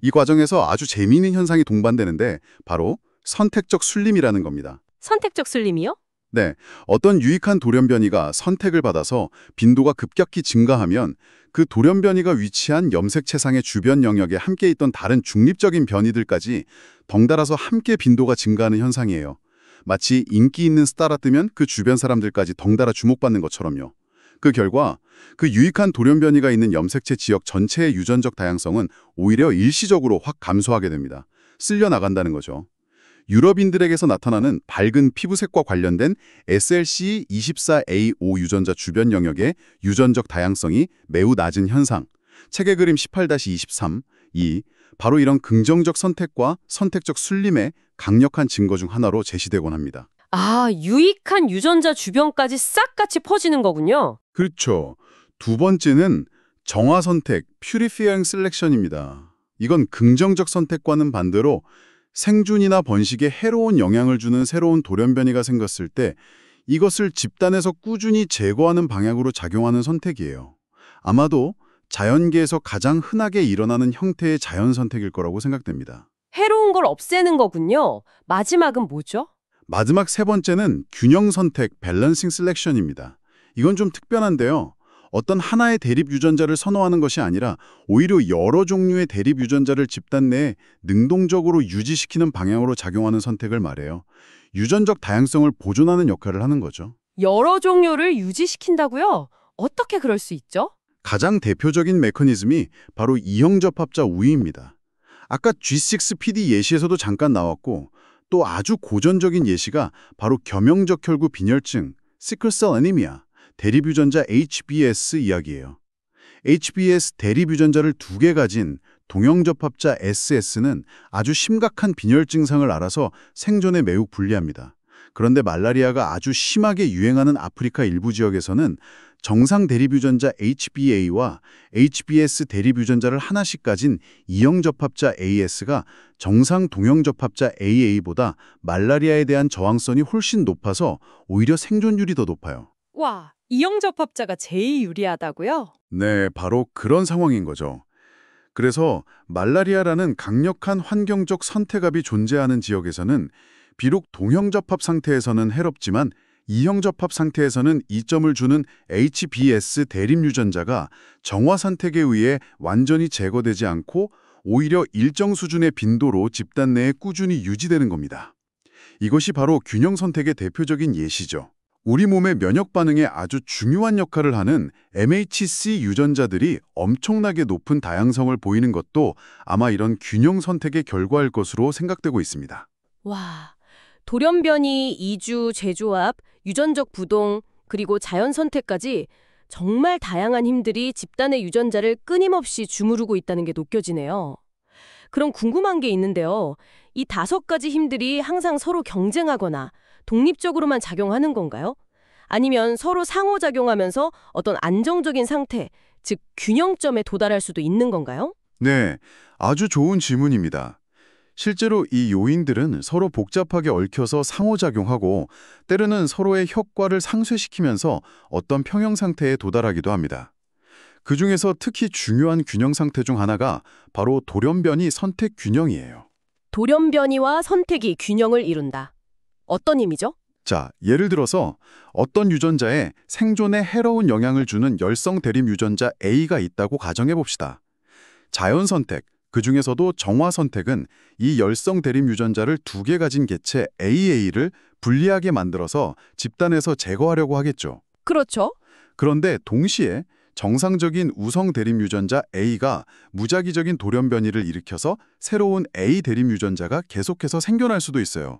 이 과정에서 아주 재미있는 현상이 동반되는데 바로 선택적 순림이라는 겁니다. 선택적 순림이요? 네, 어떤 유익한 돌연변이가 선택을 받아서 빈도가 급격히 증가하면 그 돌연변이가 위치한 염색체상의 주변 영역에 함께 있던 다른 중립적인 변이들까지 덩달아서 함께 빈도가 증가하는 현상이에요. 마치 인기 있는 스타라 뜨면 그 주변 사람들까지 덩달아 주목받는 것처럼요. 그 결과 그 유익한 돌연변이가 있는 염색체 지역 전체의 유전적 다양성은 오히려 일시적으로 확 감소하게 됩니다. 쓸려 나간다는 거죠. 유럽인들에게서 나타나는 밝은 피부색과 관련된 SLC24A5 유전자 주변 영역의 유전적 다양성이 매우 낮은 현상. 책의 그림 18-23, 바로 이런 긍정적 선택과 선택적 순림의 강력한 증거 중 하나로 제시되곤 합니다. 아, 유익한 유전자 주변까지 싹 같이 퍼지는 거군요. 그렇죠. 두 번째는 정화 선택, purifying selection입니다. 이건 긍정적 선택과는 반대로 생존이나 번식에 해로운 영향을 주는 새로운 돌연변이가 생겼을 때 이것을 집단에서 꾸준히 제거하는 방향으로 작용하는 선택이에요. 아마도 자연계에서 가장 흔하게 일어나는 형태의 자연 선택일 거라고 생각됩니다. 해로운 걸 없애는 거군요. 마지막은 뭐죠? 마지막 3번째는 균형 선택, 밸런싱 셀렉션입니다. 이건 좀 특별한데요. 어떤 하나의 대립 유전자를 선호하는 것이 아니라 오히려 여러 종류의 대립 유전자를 집단 내에 능동적으로 유지시키는 방향으로 작용하는 선택을 말해요. 유전적 다양성을 보존하는 역할을 하는 거죠. 여러 종류를 유지시킨다고요? 어떻게 그럴 수 있죠? 가장 대표적인 메커니즘이 바로 이형접합자 우위입니다. 아까 G6PD 예시에서도 잠깐 나왔고 또 아주 고전적인 예시가 바로 겸용적 혈구 빈혈증, 시클셀 애니미아, 대립유전자 HBS 이야기예요. HBS 대립유전자를 2개 가진 동형접합자 SS는 아주 심각한 빈혈 증상을 앓아서 생존에 매우 불리합니다. 그런데 말라리아가 아주 심하게 유행하는 아프리카 일부 지역에서는 정상 대립유전자 HBA와 HBS 대립유전자를 하나씩 가진 이형접합자 AS가 정상 동형접합자 AA보다 말라리아에 대한 저항성이 훨씬 높아서 오히려 생존율이 더 높아요. 와, 이형접합자가 제일 유리하다고요? 네, 바로 그런 상황인 거죠. 그래서 말라리아라는 강력한 환경적 선택압이 존재하는 지역에서는 비록 동형접합 상태에서는 해롭지만 이형접합 상태에서는 이점을 주는 HBS 대립유전자가 정화 선택에 의해 완전히 제거되지 않고 오히려 일정 수준의 빈도로 집단 내에 꾸준히 유지되는 겁니다. 이것이 바로 균형 선택의 대표적인 예시죠. 우리 몸의 면역 반응에 아주 중요한 역할을 하는 MHC 유전자들이 엄청나게 높은 다양성을 보이는 것도 아마 이런 균형 선택의 결과일 것으로 생각되고 있습니다. 와, 돌연변이, 이주, 재조합, 유전적 부동, 그리고 자연 선택까지 정말 다양한 힘들이 집단의 유전자를 끊임없이 주무르고 있다는 게 느껴지네요. 그럼 궁금한 게 있는데요. 이 5가지 힘들이 항상 서로 경쟁하거나 독립적으로만 작용하는 건가요? 아니면 서로 상호작용하면서 어떤 안정적인 상태, 즉 균형점에 도달할 수도 있는 건가요? 네, 아주 좋은 질문입니다. 실제로 이 요인들은 서로 복잡하게 얽혀서 상호작용하고 때로는 서로의 효과를 상쇄시키면서 어떤 평형 상태에 도달하기도 합니다. 그중에서 특히 중요한 균형 상태 중 하나가 바로 돌연변이 선택 균형이에요. 돌연변이와 선택이 균형을 이룬다. 어떤 의미죠? 자, 예를 들어서 어떤 유전자에 생존에 해로운 영향을 주는 열성 대립 유전자 A가 있다고 가정해 봅시다. 자연 선택, 그중에서도 정화 선택은 이 열성 대립 유전자를 2개 가진 개체 AA를 불리하게 만들어서 집단에서 제거하려고 하겠죠. 그렇죠. 그런데 동시에 정상적인 우성 대립 유전자 A가 무작위적인 돌연변이를 일으켜서 새로운 A 대립 유전자가 계속해서 생겨날 수도 있어요.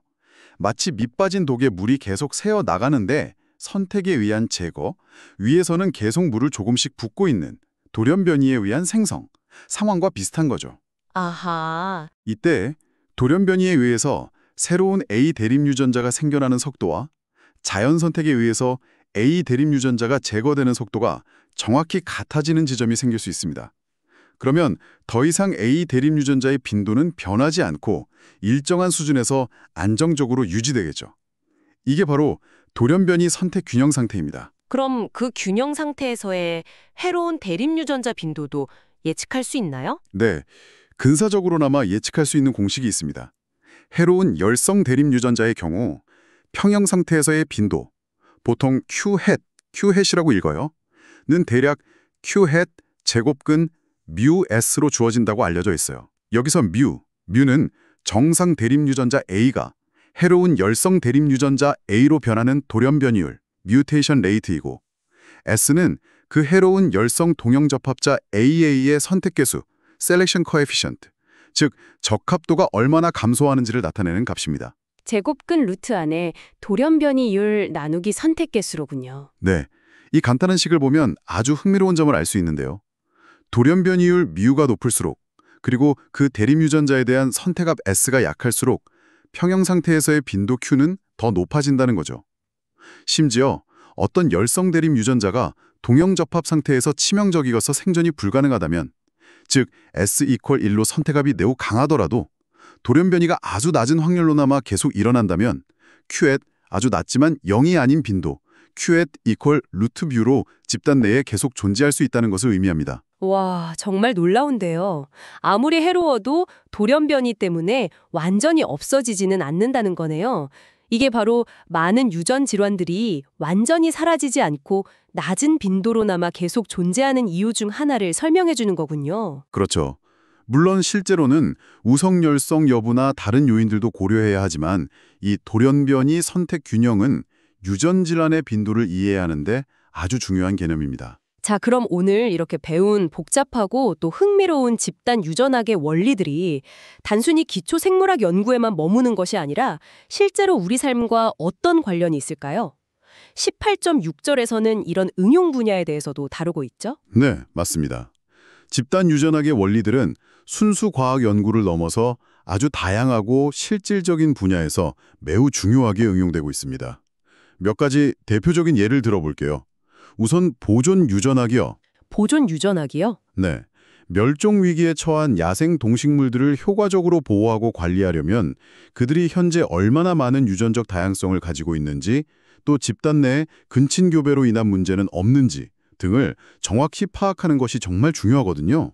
마치 밑 빠진 독에 물이 계속 새어 나가는데 선택에 의한 제거, 위에서는 계속 물을 조금씩 붓고 있는 돌연변이에 의한 생성, 상황과 비슷한 거죠. 아하. 이때 돌연변이에 의해서 새로운 A 대립 유전자가 생겨나는 속도와 자연 선택에 의해서 A 대립 유전자가 제거되는 속도가 정확히 같아지는 지점이 생길 수 있습니다. 그러면 더 이상 A 대립 유전자의 빈도는 변하지 않고 일정한 수준에서 안정적으로 유지되겠죠. 이게 바로 돌연변이 선택 균형 상태입니다. 그럼 그 균형 상태에서의 해로운 대립 유전자 빈도도 예측할 수 있나요? 네, 근사적으로나마 예측할 수 있는 공식이 있습니다. 해로운 열성 대립 유전자의 경우 평형 상태에서의 빈도, 보통 Qhat이라고 읽어요. 는 대략 Qhat 제곱근 μs로 주어진다고 알려져 있어요. 여기서 뮤는 정상 대립 유전자 A가 해로운 열성 대립 유전자 A로 변하는 돌연변이율, 뮤테이션 레이트이고 S는 그 해로운 열성 동형 접합자 AA의 선택계수, 셀렉션 코에피션트, 즉 적합도가 얼마나 감소하는지를 나타내는 값입니다. 제곱근 루트 안에 돌연변이율 나누기 선택개수로군요. 네, 이 간단한 식을 보면 아주 흥미로운 점을 알 수 있는데요. 돌연변이율 μ가 높을수록 그리고 그 대립 유전자에 대한 선택압 S가 약할수록 평형 상태에서의 빈도 Q는 더 높아진다는 거죠. 심지어 어떤 열성 대립 유전자가 동형 접합 상태에서 치명적이어서 생존이 불가능하다면, 즉 S=1로 선택압이 매우 강하더라도 돌연변이가 아주 낮은 확률로나마 계속 일어난다면 Qhat 아주 낮지만 0이 아닌 빈도 Qhat=루트뮤로 집단 내에 계속 존재할 수 있다는 것을 의미합니다. 와, 정말 놀라운데요. 아무리 해로워도 돌연변이 때문에 완전히 없어지지는 않는다는 거네요. 이게 바로 많은 유전 질환들이 완전히 사라지지 않고 낮은 빈도로나마 계속 존재하는 이유 중 하나를 설명해 주는 거군요. 그렇죠. 물론 실제로는 우성열성 여부나 다른 요인들도 고려해야 하지만 이 돌연변이 선택 균형은 유전 질환의 빈도를 이해하는데 아주 중요한 개념입니다. 자, 그럼 오늘 이렇게 배운 복잡하고 또 흥미로운 집단 유전학의 원리들이 단순히 기초 생물학 연구에만 머무는 것이 아니라 실제로 우리 삶과 어떤 관련이 있을까요? 18.6절에서는 이런 응용 분야에 대해서도 다루고 있죠? 네, 맞습니다. 집단 유전학의 원리들은 순수 과학 연구를 넘어서 아주 다양하고 실질적인 분야에서 매우 중요하게 응용되고 있습니다. 몇 가지 대표적인 예를 들어볼게요. 우선 보존 유전학이요. 보존 유전학이요? 네. 멸종 위기에 처한 야생 동식물들을 효과적으로 보호하고 관리하려면 그들이 현재 얼마나 많은 유전적 다양성을 가지고 있는지, 또 집단 내에 근친교배로 인한 문제는 없는지 등을 정확히 파악하는 것이 정말 중요하거든요.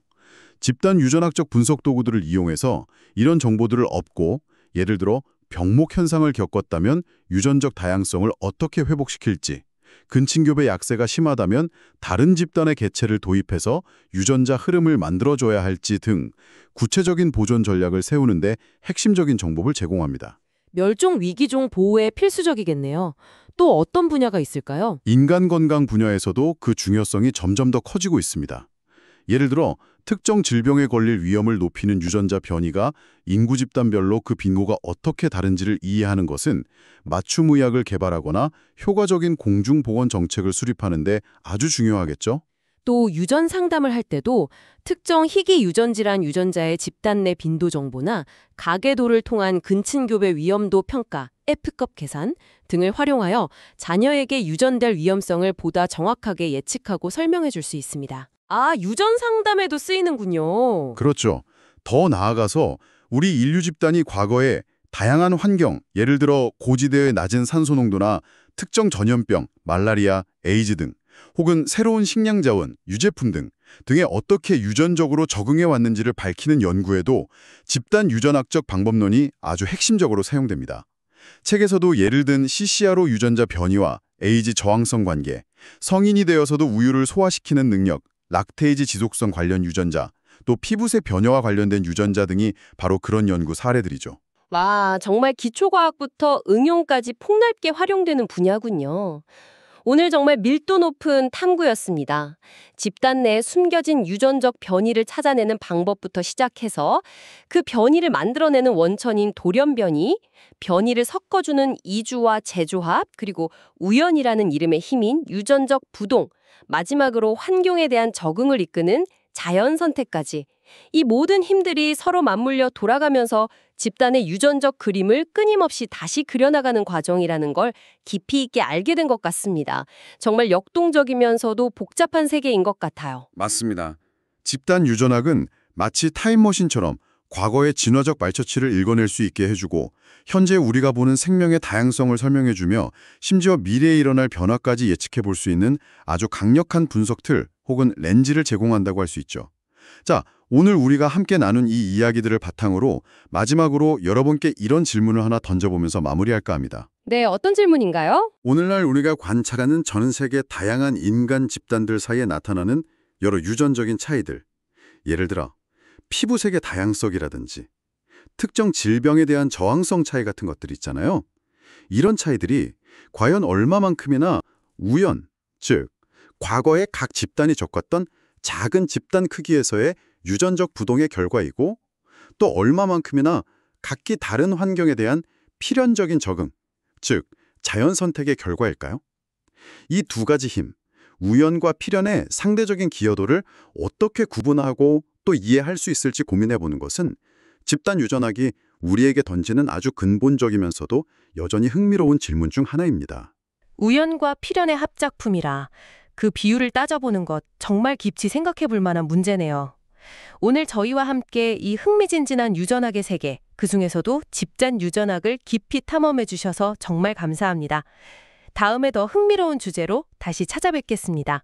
집단 유전학적 분석 도구들을 이용해서 이런 정보들을 얻고, 예를 들어 병목 현상을 겪었다면 유전적 다양성을 어떻게 회복시킬지, 근친교배 약세가 심하다면 다른 집단의 개체를 도입해서 유전자 흐름을 만들어줘야 할지 등 구체적인 보존 전략을 세우는데 핵심적인 정보를 제공합니다. 멸종 위기종 보호에 필수적이겠네요. 또 어떤 분야가 있을까요? 인간 건강 분야에서도 그 중요성이 점점 더 커지고 있습니다. 예를 들어 특정 질병에 걸릴 위험을 높이는 유전자 변이가 인구 집단별로 그 빈도가 어떻게 다른지를 이해하는 것은 맞춤 의학을 개발하거나 효과적인 공중보건 정책을 수립하는 데 아주 중요하겠죠? 또 유전 상담을 할 때도 특정 희귀 유전 질환 유전자의 집단 내 빈도 정보나 가계도를 통한 근친교배 위험도 평가, F급 계산 등을 활용하여 자녀에게 유전될 위험성을 보다 정확하게 예측하고 설명해 줄 수 있습니다. 아, 유전 상담에도 쓰이는군요. 그렇죠. 더 나아가서 우리 인류 집단이 과거에 다양한 환경, 예를 들어 고지대의 낮은 산소 농도나 특정 전염병, 말라리아, 에이즈 등 혹은 새로운 식량 자원, 유제품 등에 어떻게 유전적으로 적응해 왔는지를 밝히는 연구에도 집단 유전학적 방법론이 아주 핵심적으로 사용됩니다. 책에서도 예를 든 CCR5 유전자 변이와 에이즈 저항성 관계, 성인이 되어서도 우유를 소화시키는 능력, 락테이지 지속성 관련 유전자, 또 피부색 변화와 관련된 유전자 등이 바로 그런 연구 사례들이죠. 와, 정말 기초과학부터 응용까지 폭넓게 활용되는 분야군요. 오늘 정말 밀도 높은 탐구였습니다. 집단 내에 숨겨진 유전적 변이를 찾아내는 방법부터 시작해서 그 변이를 만들어내는 원천인 돌연변이, 변이를 섞어주는 이주와 재조합, 그리고 우연이라는 이름의 힘인 유전적 부동, 마지막으로 환경에 대한 적응을 이끄는 자연 선택까지 이 모든 힘들이 서로 맞물려 돌아가면서 집단의 유전적 그림을 끊임없이 다시 그려나가는 과정이라는 걸 깊이 있게 알게 된 것 같습니다. 정말 역동적이면서도 복잡한 세계인 것 같아요. 맞습니다. 집단 유전학은 마치 타임머신처럼 과거의 진화적 말처치를 읽어낼 수 있게 해주고 현재 우리가 보는 생명의 다양성을 설명해주며 심지어 미래에 일어날 변화까지 예측해 볼 수 있는 아주 강력한 분석 틀 혹은 렌즈를 제공한다고 할 수 있죠. 자, 오늘 우리가 함께 나눈 이 이야기들을 바탕으로 마지막으로 여러분께 이런 질문을 하나 던져보면서 마무리할까 합니다. 네, 어떤 질문인가요? 오늘날 우리가 관찰하는 전 세계 다양한 인간 집단들 사이에 나타나는 여러 유전적인 차이들, 예를 들어 피부색의 다양성이라든지 특정 질병에 대한 저항성 차이 같은 것들 있잖아요. 이런 차이들이 과연 얼마만큼이나 우연, 즉 과거에 각 집단이 겪었던 작은 집단 크기에서의 유전적 부동의 결과이고 또 얼마만큼이나 각기 다른 환경에 대한 필연적인 적응, 즉 자연 선택의 결과일까요? 이 두 가지 힘, 우연과 필연의 상대적인 기여도를 어떻게 구분하고 또 이해할 수 있을지 고민해보는 것은 집단 유전학이 우리에게 던지는 아주 근본적이면서도 여전히 흥미로운 질문 중 하나입니다. 우연과 필연의 합작품이라 그 비율을 따져보는 것 정말 깊이 생각해 볼 만한 문제네요. 오늘 저희와 함께 이 흥미진진한 유전학의 세계, 그중에서도 집단 유전학을 깊이 탐험해 주셔서 정말 감사합니다. 다음에 더 흥미로운 주제로 다시 찾아뵙겠습니다.